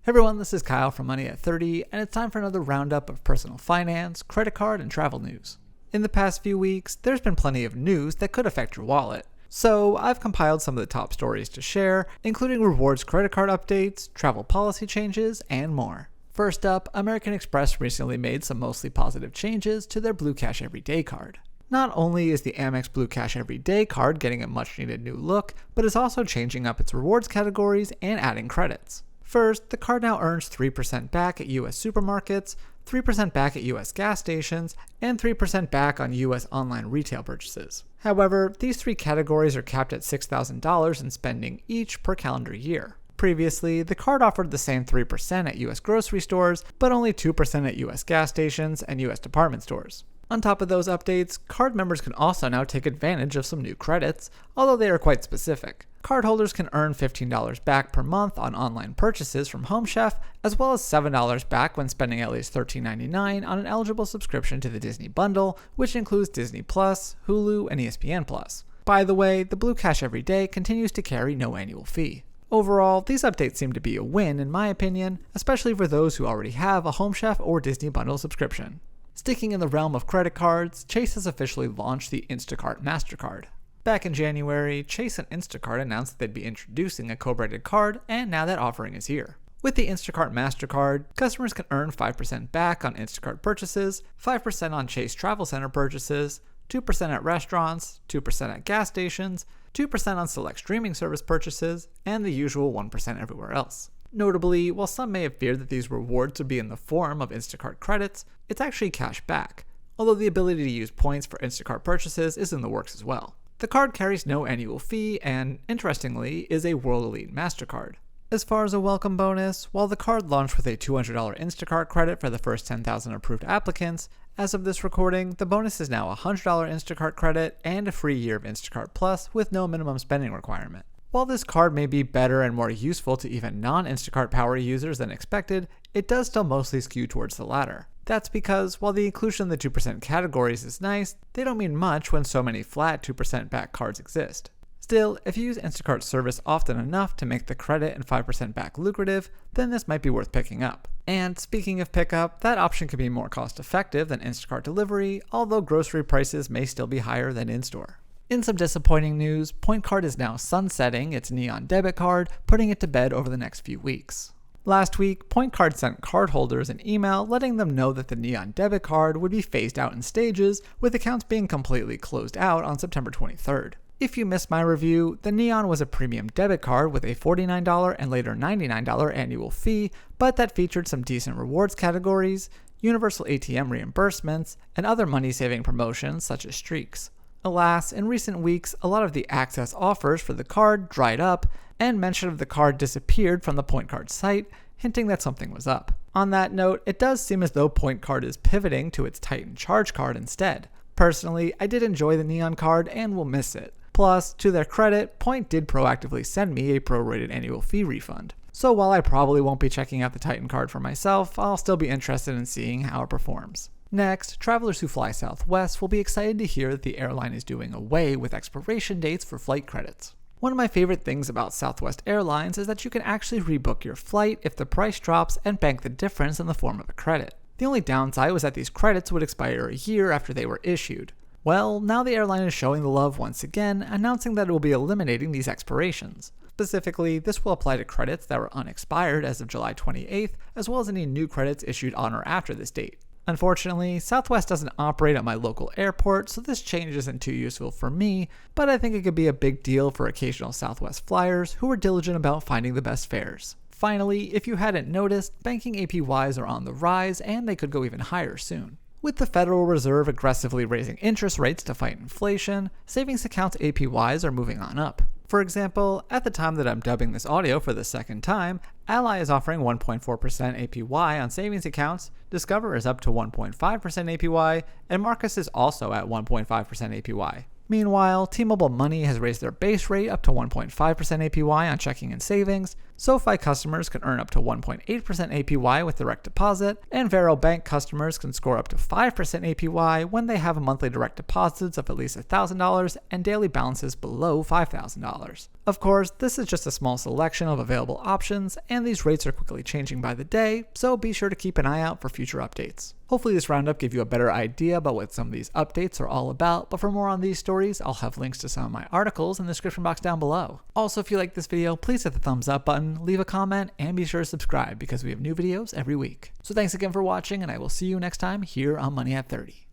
Hey everyone, this is Kyle from Money at 30, and it's time for another roundup of personal finance, credit card, and travel news. In the past few weeks, there's been plenty of news that could affect your wallet. So I've compiled some of the top stories to share, including rewards credit card updates, travel policy changes, and more. First up, American Express recently made some mostly positive changes to their Blue Cash Everyday card. Not only is the Amex Blue Cash Everyday card getting a much needed new look, but is also changing up its rewards categories and adding credits. First, the card now earns 3% back at US supermarkets, 3% back at US gas stations, and 3% back on US online retail purchases. However, these three categories are capped at $6,000 in spending each per calendar year. Previously, the card offered the same 3% at US grocery stores, but only 2% at US gas stations and US department stores. On top of those updates, card members can also now take advantage of some new credits, although they are quite specific. Cardholders can earn $15 back per month on online purchases from Home Chef, as well as $7 back when spending at least $13.99 on an eligible subscription to the Disney Bundle, which includes Disney+, Hulu, and ESPN+. By the way, the Blue Cash Everyday continues to carry no annual fee. Overall, these updates seem to be a win in my opinion, especially for those who already have a Home Chef or Disney Bundle subscription. Sticking in the realm of credit cards, Chase has officially launched the Instacart Mastercard. Back in January, Chase and Instacart announced that they'd be introducing a co-branded card, and now that offering is here. With the Instacart Mastercard, customers can earn 5% back on Instacart purchases, 5% on Chase Travel Center purchases, 2% at restaurants, 2% at gas stations, 2% on select streaming service purchases, and the usual 1% everywhere else. Notably, while some may have feared that these rewards would be in the form of Instacart credits, it's actually cash back, although the ability to use points for Instacart purchases is in the works as well. The card carries no annual fee and, interestingly, is a World Elite MasterCard. As far as a welcome bonus, while the card launched with a $200 Instacart credit for the first 10,000 approved applicants, as of this recording, the bonus is now a $100 Instacart credit and a free year of Instacart Plus with no minimum spending requirement. While this card may be better and more useful to even non-Instacart power users than expected, it does still mostly skew towards the latter. That's because, while the inclusion in the 2% categories is nice, they don't mean much when so many flat 2% back cards exist. Still, if you use Instacart's service often enough to make the credit and 5% back lucrative, then this might be worth picking up. And speaking of pickup, that option can be more cost effective than Instacart delivery, although grocery prices may still be higher than in-store. In some disappointing news, Point Card is now sunsetting its Neon debit card, putting it to bed over the next few weeks. Last week, Point Card sent cardholders an email letting them know that the Neon debit card would be phased out in stages, with accounts being completely closed out on September 23rd. If you missed my review, the Neon was a premium debit card with a $49 and later $99 annual fee, but that featured some decent rewards categories, universal ATM reimbursements, and other money-saving promotions such as streaks. Alas, in recent weeks, a lot of the access offers for the card dried up, and mention of the card disappeared from the Point Card site, hinting that something was up. On that note, it does seem as though Point Card is pivoting to its Titan Charge card instead. Personally, I did enjoy the Neon card and will miss it. Plus, to their credit, Point did proactively send me a prorated annual fee refund. So while I probably won't be checking out the Titan card for myself, I'll still be interested in seeing how it performs. Next, travelers who fly Southwest will be excited to hear that the airline is doing away with expiration dates for flight credits. One of my favorite things about Southwest Airlines is that you can actually rebook your flight if the price drops and bank the difference in the form of a credit. The only downside was that these credits would expire a year after they were issued. Well, now the airline is showing the love once again, announcing that it will be eliminating these expirations. Specifically, this will apply to credits that were unexpired as of July 28th, as well as any new credits issued on or after this date. Unfortunately, Southwest doesn't operate at my local airport, so this change isn't too useful for me, but I think it could be a big deal for occasional Southwest flyers who are diligent about finding the best fares. Finally, if you hadn't noticed, banking APYs are on the rise and they could go even higher soon. With the Federal Reserve aggressively raising interest rates to fight inflation, savings accounts APYs are moving on up. For example, at the time that I'm dubbing this audio for the second time, Ally is offering 1.4% APY on savings accounts, Discover is up to 1.5% APY, and Marcus is also at 1.5% APY. Meanwhile, T-Mobile Money has raised their base rate up to 1.5% APY on checking and savings, SoFi customers can earn up to 1.8% APY with direct deposit, and Vero Bank customers can score up to 5% APY when they have monthly direct deposits of at least $1,000 and daily balances below $5,000. Of course, this is just a small selection of available options, and these rates are quickly changing by the day, so be sure to keep an eye out for future updates. Hopefully this roundup gave you a better idea about what some of these updates are all about, but for more on these stories, I'll have links to some of my articles in the description box down below. Also, if you like this video, please hit the thumbs up button, leave a comment, and be sure to subscribe because we have new videos every week. So thanks again for watching, and I will see you next time here on Money at 30.